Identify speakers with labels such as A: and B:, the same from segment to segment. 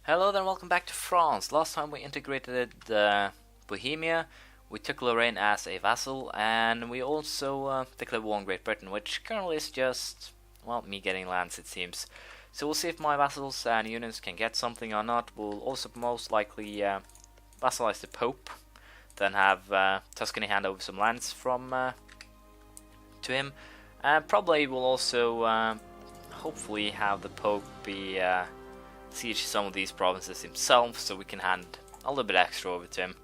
A: Hello there, welcome back to France. Last time we integrated Bohemia, we took Lorraine as a vassal, and we also declared war on Great Britain, which currently is just, well, me getting lands it seems. So we'll see if my vassals and units can get something or not. We'll also most likely vassalize the Pope, then have Tuscany hand over some lands from to him, and probably we'll also hopefully have the Pope be siege some of these provinces himself, so we can hand a little bit extra over to him.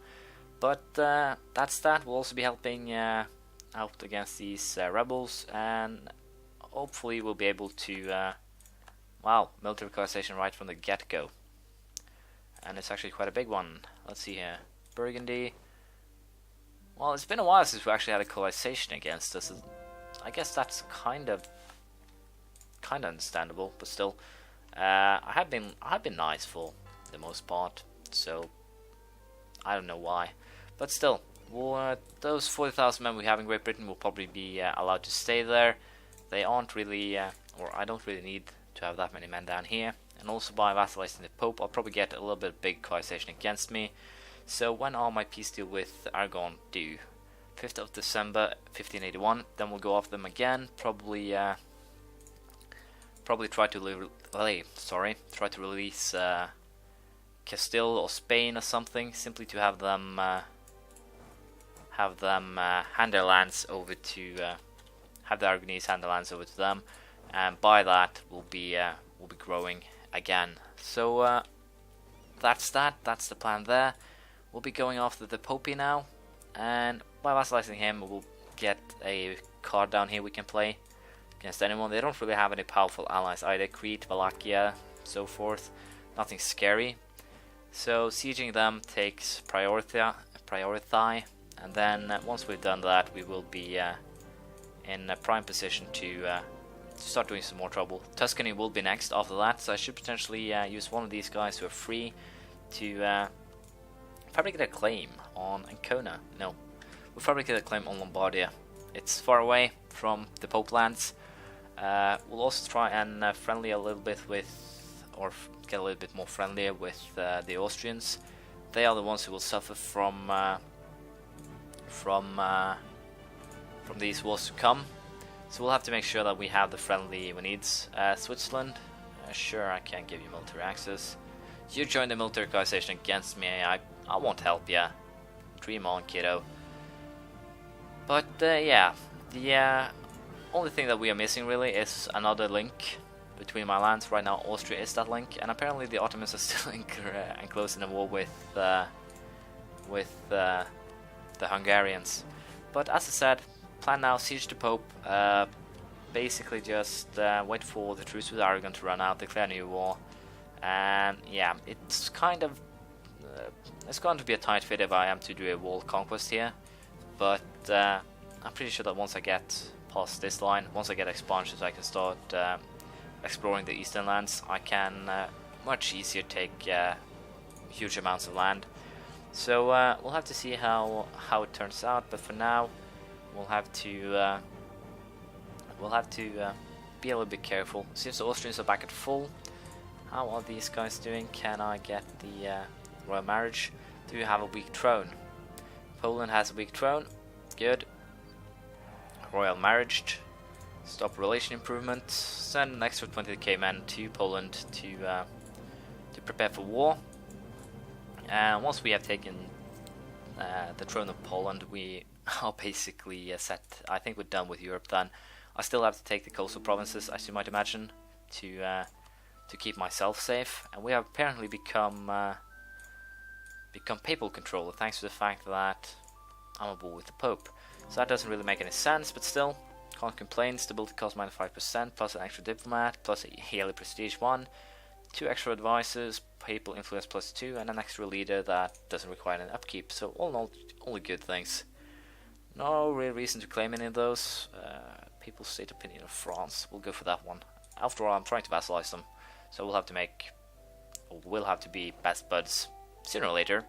A: But that's that. We'll also be helping out against these rebels, and hopefully we'll be able to wow, military coalition right from the get-go. And it's actually quite a big one. Let's see here. Burgundy. Well, it's been a while since we actually had a coalition against us. I guess that's kind of understandable, but still. I have been nice for the most part, so I don't know why, but still, those 40,000 men we have in Great Britain will probably be allowed to stay there. They aren't really, or I don't really need to have that many men down here. And also by vassalizing the Pope, I'll probably get a little bit of big coalition against me. So when are my peace deal with Aragon due? 5th of December 1581. Then we'll go after them again. Probably try to release Castile or Spain or something, simply to have them hand their lands over to have the Aragonese hand their lands over to them, and by that we'll be growing again. So that's that. That's the plan there. We'll be going after the Popey now, and by vassalizing him, we'll get a card down here we can play against anyone. They don't really have any powerful allies either. Crete, Wallachia, so forth. Nothing scary. So sieging them takes priority, and then once we've done that, we will be in a prime position to start doing some more trouble. Tuscany will be next after that, so I should potentially use one of these guys who are free to fabricate a claim on Ancona. No, we'll fabricate a claim on Lombardia. It's far away from the Pope lands. We'll also try and friendly a little bit with, or get a little bit more friendlier with the Austrians. They are the ones who will suffer from these wars to come. So we'll have to make sure that we have the friendly we need. Switzerland, sure, I can't give you military access. You join the military coalition against me. I won't help ya. Dream on, kiddo. But yeah, the only thing that we are missing really is another link between my lands. Right now Austria is that link, and apparently the Ottomans are still enclosed in a war with the Hungarians. But as I said, plan now, siege the Pope, basically just wait for the truce with Aragon to run out, declare a new war, and yeah, it's kind of it's going to be a tight fit if I am to do a world conquest here, but I'm pretty sure that once I get past this line, once I get expansions, I can start exploring the eastern lands. I can much easier take huge amounts of land. So we'll have to see how it turns out. But for now, we'll have to be a little bit careful. Since the Austrians are back at full, how are these guys doing? Can I get the royal marriage? Do you have a weak throne? Poland has a weak throne. Good. Royal marriage, stop relation improvement, send an extra 20k men to Poland to prepare for war. And once we have taken the throne of Poland, we are basically set. I think we're done with Europe then. I still have to take the coastal provinces, as you might imagine, to keep myself safe. And we have apparently become papal controller thanks to the fact that I'm on board with the Pope. So that doesn't really make any sense, but still, can't complain. Stability cost minus 5%, plus an extra diplomat, plus a yearly prestige 1, 2 extra advisors, papal influence plus 2, and an extra leader that doesn't require an upkeep. So all in all, only good things. No real reason to claim any of those. People's state opinion of France, we'll go for that one. After all, I'm trying to vassalize them, so we'll have to be best buds sooner or later.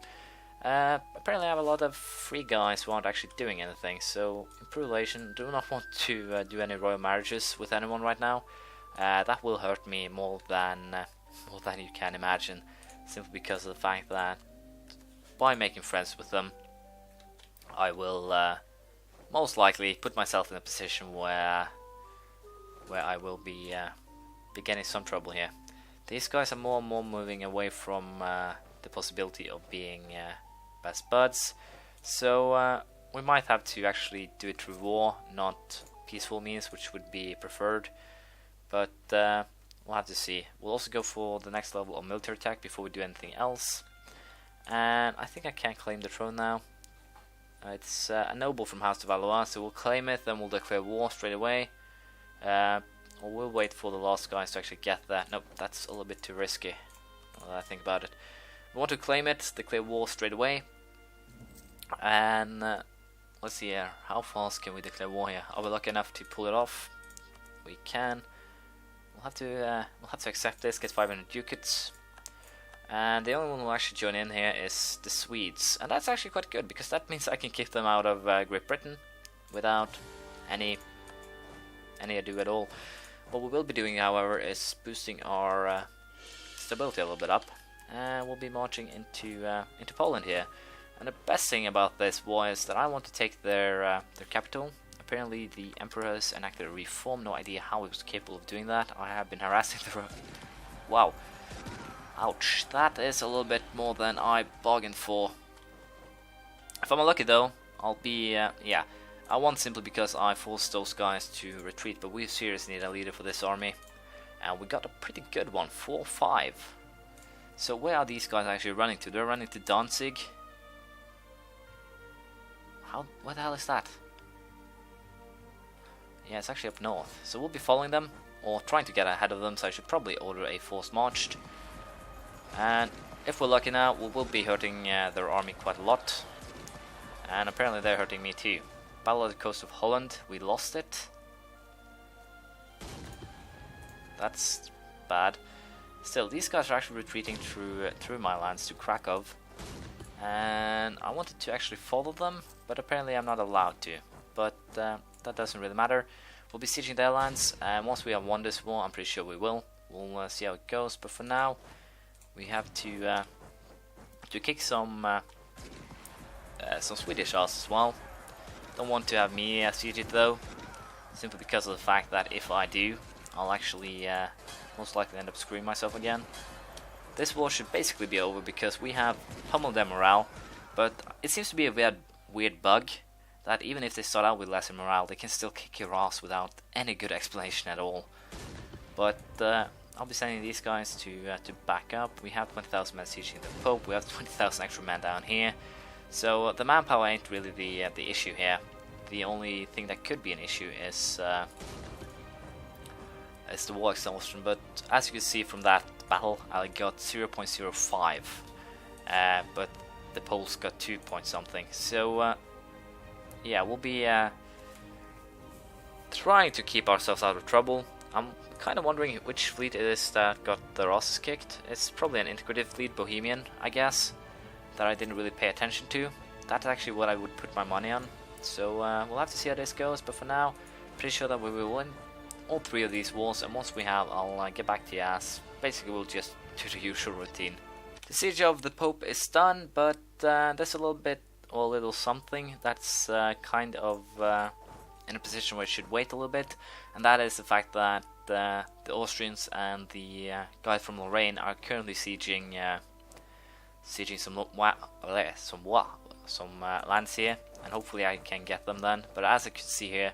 A: Apparently I have a lot of free guys who aren't actually doing anything, so improve relation. Do not want to do any royal marriages with anyone right now. That will hurt me more than you can imagine. simply because of the fact that by making friends with them, I will most likely put myself in a position where I will be getting some trouble here. These guys are more and more moving away from the possibility of being best buds, so we might have to actually do it through war, not peaceful means, which would be preferred, but we'll have to see. We'll also go for the next level of military attack before we do anything else, and I think I can claim the throne now. It's a noble from House of Valois, so we'll claim it, then we'll declare war straight away. Or we'll wait for the last guys to actually get that. Nope, that's a little bit too risky, now that I think about it. We want to claim it, declare war straight away. And let's see here, how fast can we declare war here? Are we lucky enough to pull it off? We can. We'll have to accept this, get 500 ducats. And the only one who will actually join in here is the Swedes, and that's actually quite good because that means I can kick them out of Great Britain without any ado at all. What we will be doing, however, is boosting our stability a little bit up, and we'll be marching into Poland here. And the best thing about this war is that I want to take their capital. Apparently, the Emperor has enacted a reform. No idea how he was capable of doing that. I have been harassing the. Wow. Ouch, that is a little bit more than I bargained for. If I'm lucky though, I'll be, yeah, I won simply because I forced those guys to retreat, but we seriously need a leader for this army. And we got a pretty good one, 4-5. So where are these guys actually running to? They're running to Danzig. What the hell is that? Yeah, it's actually up north. So we'll be following them, or trying to get ahead of them, so I should probably order a force marched. And if we're lucky now, we will be hurting their army quite a lot. And apparently they're hurting me too. Battle of the coast of Holland, we lost it. That's bad. Still, these guys are actually retreating through my lands to Krakow. And I wanted to actually follow them, but apparently I'm not allowed to. But that doesn't really matter. We'll be sieging their lands, and once we have won this war, I'm pretty sure we will. We'll see how it goes, but for now, we have to kick some Swedish ass as well. Don't want to have me siege it though, simply because of the fact that if I do, I'll actually most likely end up screwing myself again. This war should basically be over because we have pummeled their morale, but it seems to be a weird bug that even if they start out with lesser morale, they can still kick your ass without any good explanation at all. But I'll be sending these guys to back up. We have 20,000 men sieging the Pope. We have 20,000 extra men down here. So the manpower ain't really the issue here. The only thing that could be an issue is the war exhaustion. But as you can see from that battle, I got 0.05, but the Poles got 2 point something. So yeah, we'll be trying to keep ourselves out of trouble. I'm kind of wondering which fleet it is that got their asses kicked. It's probably an integrative fleet, Bohemian, I guess, that I didn't really pay attention to. That's actually what I would put my money on. So we'll have to see how this goes, but for now, pretty sure that we will win all 3 of these wars, and once we have, I'll get back to your ass. Basically, we'll just do the usual routine. The siege of the Pope is done, but there's a little something that's kind of in a position where it should wait a little bit, and that is the fact that the Austrians and the guy from Lorraine are currently sieging some lands here, and hopefully I can get them then. But as you can see here,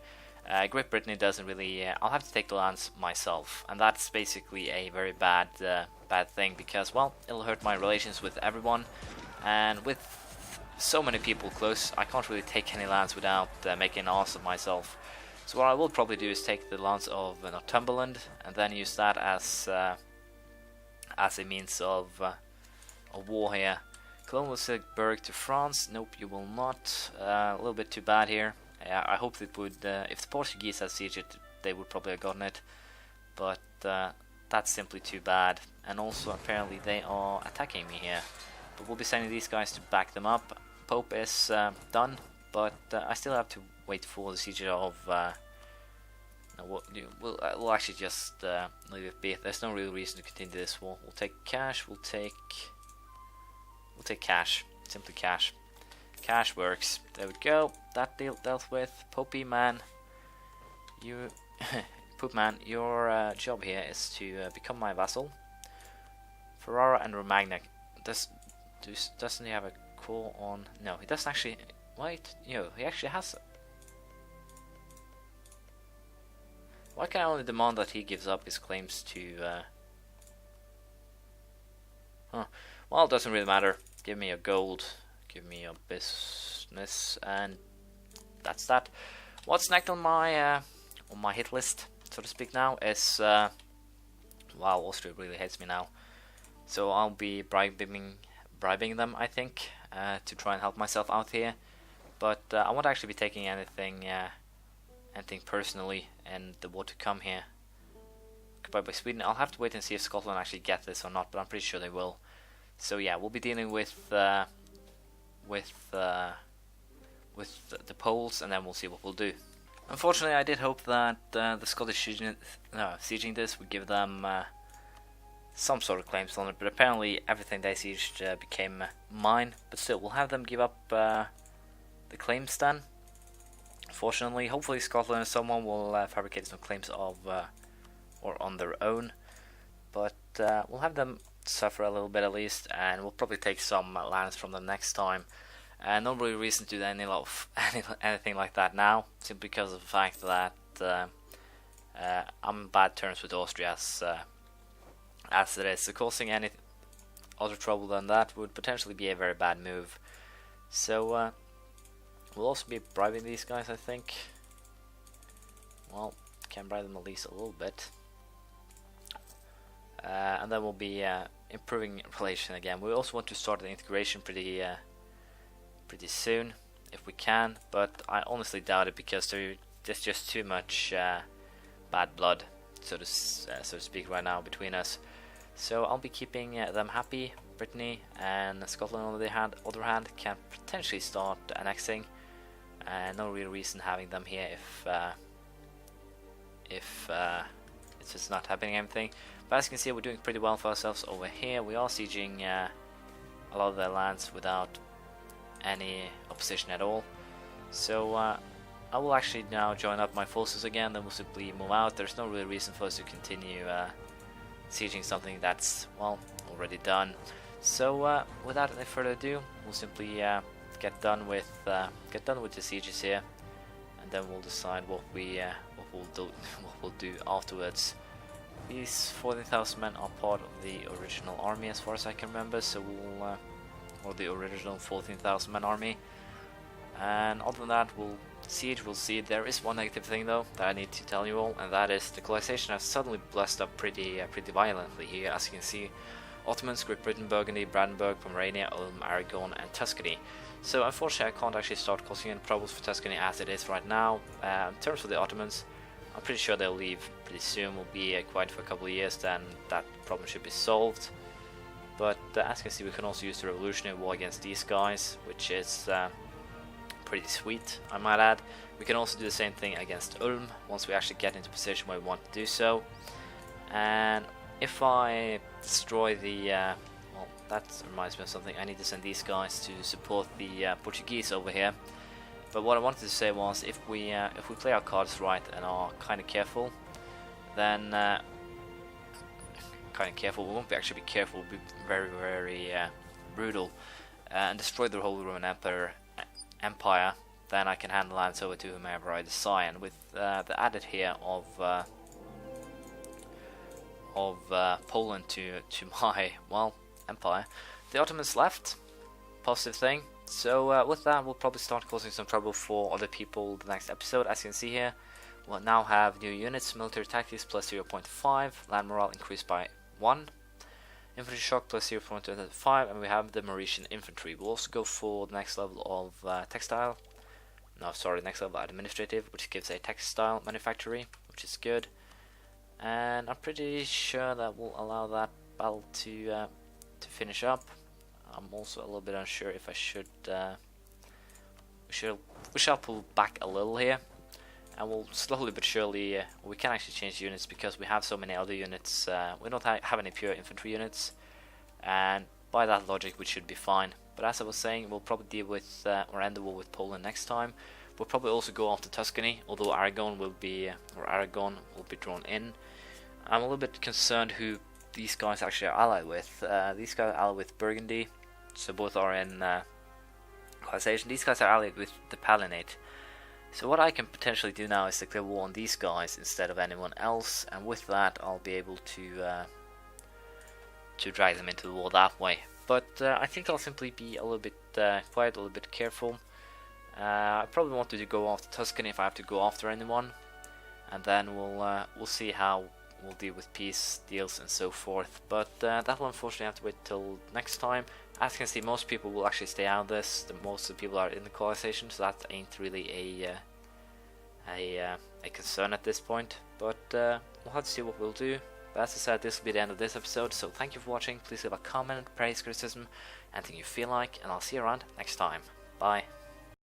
A: Great Britain doesn't really. I'll have to take the lands myself, and that's basically a very bad thing because, well, it'll hurt my relations with everyone, and with so many people close, I can't really take any lands without making an ass of myself. So what I will probably do is take the lands of Northumberland and then use that as a means of war here. Cologne will take Berg to France. Nope, you will not. A little bit too bad here. I hoped it would. If the Portuguese had sieged it, they would probably have gotten it. But that's simply too bad. And also, apparently, they are attacking me here. But we'll be sending these guys to back them up. Pope is done, but I still have to wait for the siege of. We'll actually just leave it be. There's no real reason to continue this war. We'll take cash. We'll take take cash. Simply cash. Cash works. There we go. That deal dealt with. Popey man, you, Poop man, your job here is to become my vassal. Ferrara and Romagna. Doesn't he have a call on? No, he doesn't actually. Wait, he actually has. Why can I only demand that he gives up his claims to? Well, it doesn't really matter. Give me your gold. Give me your business, and that's that. What's next on my hit list, so to speak? Now is wow, Austria really hates me now. So I'll be bribing them, I think, to try and help myself out here. But I won't actually be taking anything personally in the war to come here. Goodbye by Sweden. I'll have to wait and see if Scotland actually get this or not, but I'm pretty sure they will. So yeah, we'll be dealing with the Poles, and then we'll see what we'll do. Unfortunately, I did hope that the Scottish sieging this would give them some sort of claims on it, but apparently everything they sieged became mine. But still, we'll have them give up the claims then. Fortunately, hopefully Scotland or someone will fabricate some claims of or on their own. But we'll have them suffer a little bit at least, and we'll probably take some lands from them next time. No really reason to do anything like that now, simply because of the fact that I'm on bad terms with Austria as it is. So causing any other trouble than that would potentially be a very bad move. So we'll also be bribing these guys, I think. Well, can bribe them at least a little bit. And then we'll be improving relation again. We also want to start the integration pretty soon, if we can, but I honestly doubt it because there's just too much bad blood, so to speak, right now between us. So I'll be keeping them happy. Brittany and Scotland, on the other hand, can potentially start annexing. No real reason having them here if it's just not happening anything. But as you can see, we're doing pretty well for ourselves over here. We are sieging a lot of their lands without any opposition at all. So I will actually now join up my forces again, then we'll simply move out. There's no real reason for us to continue sieging something that's, well, already done. So without any further ado, we'll simply get done with the sieges here, and then we'll decide what we'll do afterwards. These 14,000 men are part of the original army, as far as I can remember. So we'll or the original 14,000 man army. And other than that, we'll see. There is one negative thing though that I need to tell you all, and that is the colonization has suddenly blessed up pretty violently here. As you can see, Ottomans, Great Britain, Burgundy, Brandenburg, Pomerania, Ulm, Aragon, and Tuscany. So unfortunately, I can't actually start causing any troubles for Tuscany as it is right now. In terms of the Ottomans, I'm pretty sure they'll leave pretty soon. We'll be quiet for a couple of years, then that problem should be solved. But as you can see, we can also use the Revolutionary War against these guys, which is pretty sweet, I might add. We can also do the same thing against Ulm once we actually get into a position where we want to do so. And if I destroy the well, that reminds me of something. I need to send these guys to support the Portuguese over here. But what I wanted to say was, if we play our cards right and are kind of careful, then we won't actually be careful. We'll be very brutal and destroy the whole Roman Empire. Then I can hand the lands over to whomever I decide. And with the added here of Poland to my, well, empire, the Ottomans left. Positive thing. So with that, we'll probably start causing some trouble for other people the next episode. As you can see here, we'll now have new units: military tactics plus 0.5, land morale increased by 1, infantry shock plus 0.25, and we have the Mauritian infantry. We'll also go for the next level of next level administrative, which gives a textile manufactory, which is good. And I'm pretty sure that will allow that battle to finish up. I'm also a little bit unsure if I should. We shall pull back a little here, and we'll slowly but surely. We can actually change units because we have so many other units. We don't have any pure infantry units, and by that logic we should be fine. But as I was saying, we'll probably deal with or end the war with Poland next time. We'll probably also go after Tuscany, although Aragon will be drawn in. I'm a little bit concerned who these guys actually are allied with. These guys are allied with Burgundy, so both are in colonization. These guys are allied with the Palatinate. So what I can potentially do now is declare war on these guys instead of anyone else, and with that I'll be able to drag them into the war that way. But I think I'll simply be a little bit quiet, a little bit careful. I probably wanted to go after Tuscany if I have to go after anyone, and then we'll see how we'll deal with peace deals and so forth. But that will unfortunately have to wait till next time. As you can see, most people will actually stay out of this. Most of the people are in the colonization, so that ain't really a concern at this point. But we'll have to see what we'll do. But as I said, this will be the end of this episode, so thank you for watching. Please leave a comment, praise, criticism, anything you feel like, and I'll see you around next time. Bye.